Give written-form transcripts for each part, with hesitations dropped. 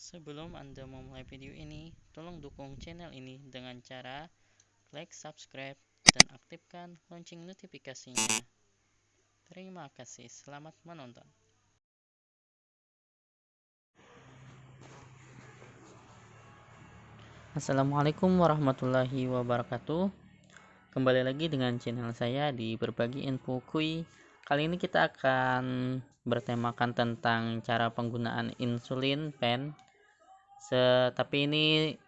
Sebelum Anda memulai video ini, tolong dukung channel ini dengan cara like, subscribe, dan aktifkan lonceng notifikasinya. Terima kasih, selamat menonton. Assalamualaikum warahmatullahi wabarakatuh. Kembali lagi dengan channel saya di Berbagi Info Kui. Kali ini kita akan bertemakan tentang cara penggunaan insulin pen. Tapi ini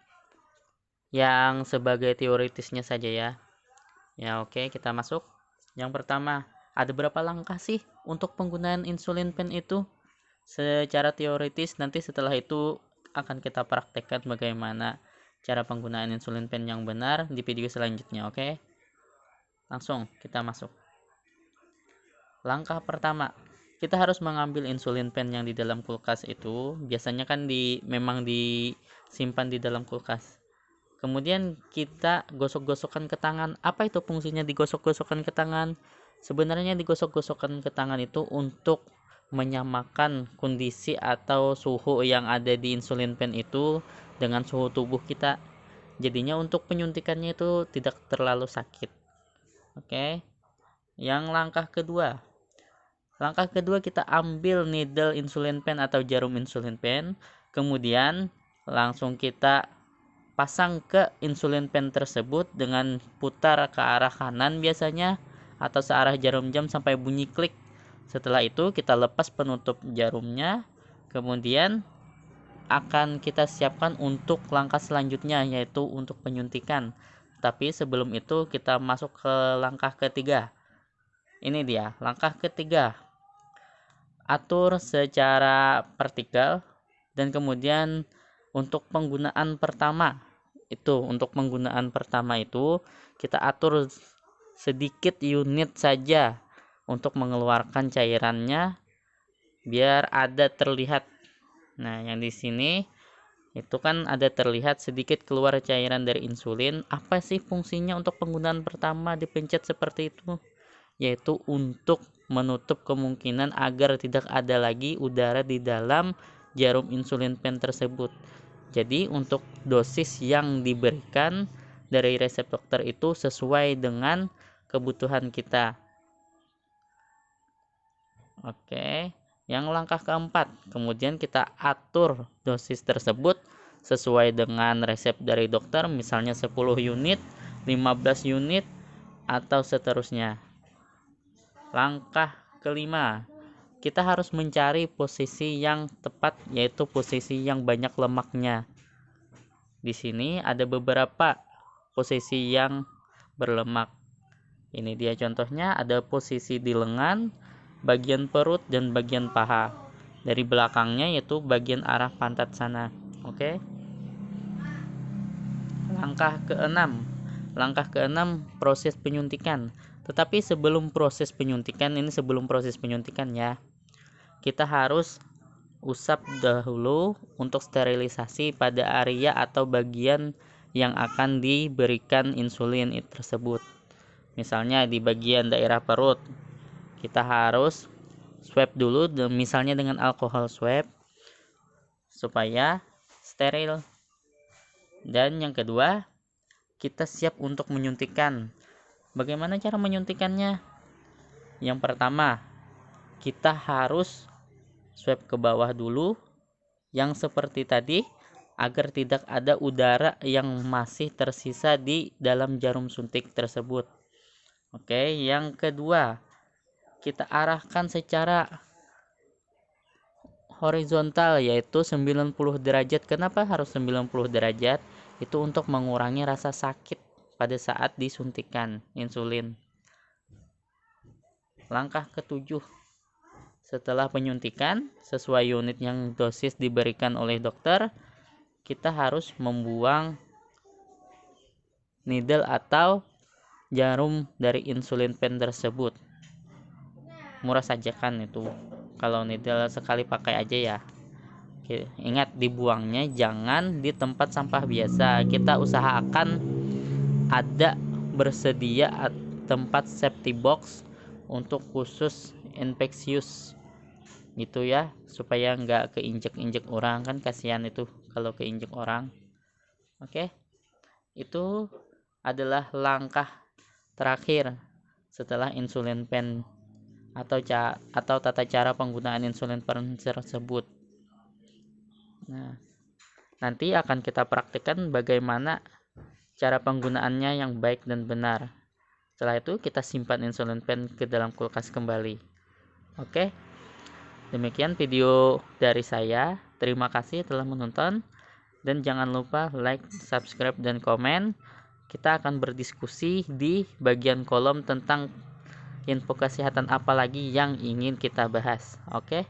yang sebagai teoritisnya saja ya. Ya oke, kita masuk. Yang pertama, ada berapa langkah sih untuk penggunaan insulin pen itu? Secara teoritis, nanti setelah itu akan kita praktekkan bagaimana cara penggunaan insulin pen yang benar di video selanjutnya, oke? Langsung kita masuk. Langkah pertama, kita harus mengambil insulin pen yang di dalam kulkas itu. Biasanya kan memang disimpan di dalam kulkas. Kemudian kita gosok-gosokkan ke tangan. Apa itu fungsinya digosok-gosokkan ke tangan? Sebenarnya digosok-gosokkan ke tangan itu untuk menyamakan kondisi atau suhu yang ada di insulin pen itu dengan suhu tubuh kita. Jadinya untuk penyuntikannya itu tidak terlalu sakit. Oke. Yang langkah kedua. Langkah kedua, kita ambil needle insulin pen atau jarum insulin pen. Kemudian langsung kita pasang ke insulin pen tersebut dengan putar ke arah kanan biasanya atau searah jarum jam sampai bunyi klik. Setelah itu kita lepas penutup jarumnya, kemudian akan kita siapkan untuk langkah selanjutnya, yaitu untuk penyuntikan. Tapi sebelum itu kita masuk ke langkah ketiga. Ini dia langkah ketiga. Atur secara vertikal, dan kemudian untuk penggunaan pertama itu kita atur sedikit unit saja untuk mengeluarkan cairannya biar ada terlihat. Nah, yang di sini itu kan ada terlihat sedikit keluar cairan dari insulin. Apa sih fungsinya untuk penggunaan pertama dipencet seperti itu? Yaitu untuk menutup kemungkinan agar tidak ada lagi udara di dalam jarum insulin pen tersebut. Jadi untuk dosis yang diberikan dari resep dokter itu sesuai dengan kebutuhan kita. Oke, yang langkah keempat, kemudian kita atur dosis tersebut sesuai dengan resep dari dokter, misalnya 10 unit, 15 unit, atau seterusnya. Langkah kelima, kita harus mencari posisi yang tepat, yaitu posisi yang banyak lemaknya. Di sini ada beberapa posisi yang berlemak. Ini dia contohnya, ada posisi di lengan, bagian perut, dan bagian paha. Dari belakangnya yaitu bagian arah pantat sana. Oke. Langkah keenam, proses penyuntikan. Tetapi sebelum proses penyuntikan ya, kita harus usap dahulu untuk sterilisasi pada area atau bagian yang akan diberikan insulin tersebut. Misalnya di bagian daerah perut, kita harus swab dulu, misalnya dengan alkohol swab supaya steril. Dan yang kedua, kita siap untuk menyuntikkan. Bagaimana cara menyuntikannya? Yang pertama, kita harus swab ke bawah dulu, yang seperti tadi, agar tidak ada udara yang masih tersisa di dalam jarum suntik tersebut. Oke, yang kedua, kita arahkan secara horizontal, yaitu 90 derajat. Kenapa harus 90 derajat? Itu untuk mengurangi rasa sakit pada saat disuntikan insulin. Langkah ketujuh, setelah penyuntikan sesuai unit yang dosis diberikan oleh dokter, kita harus membuang needle atau jarum dari insulin pen tersebut. Murah saja kan itu, kalau needle sekali pakai aja ya. Oke, ingat dibuangnya jangan di tempat sampah biasa. Kita usahakan ada bersedia tempat safety box untuk khusus infeksius. gitu ya, supaya nggak keinjek-injek orang, kan kasihan itu kalau keinjek orang. Oke, itu adalah langkah terakhir setelah insulin pen atau tata cara penggunaan insulin pen tersebut. Nah, nanti akan kita praktikkan bagaimana cara penggunaannya yang baik dan benar. Setelah itu kita simpan insulin pen ke dalam kulkas kembali. Oke, demikian video dari saya. Terima kasih telah menonton. Dan jangan lupa like, subscribe, dan komen. Kita akan berdiskusi di bagian kolom tentang info kesehatan apa lagi yang ingin kita bahas. Oke.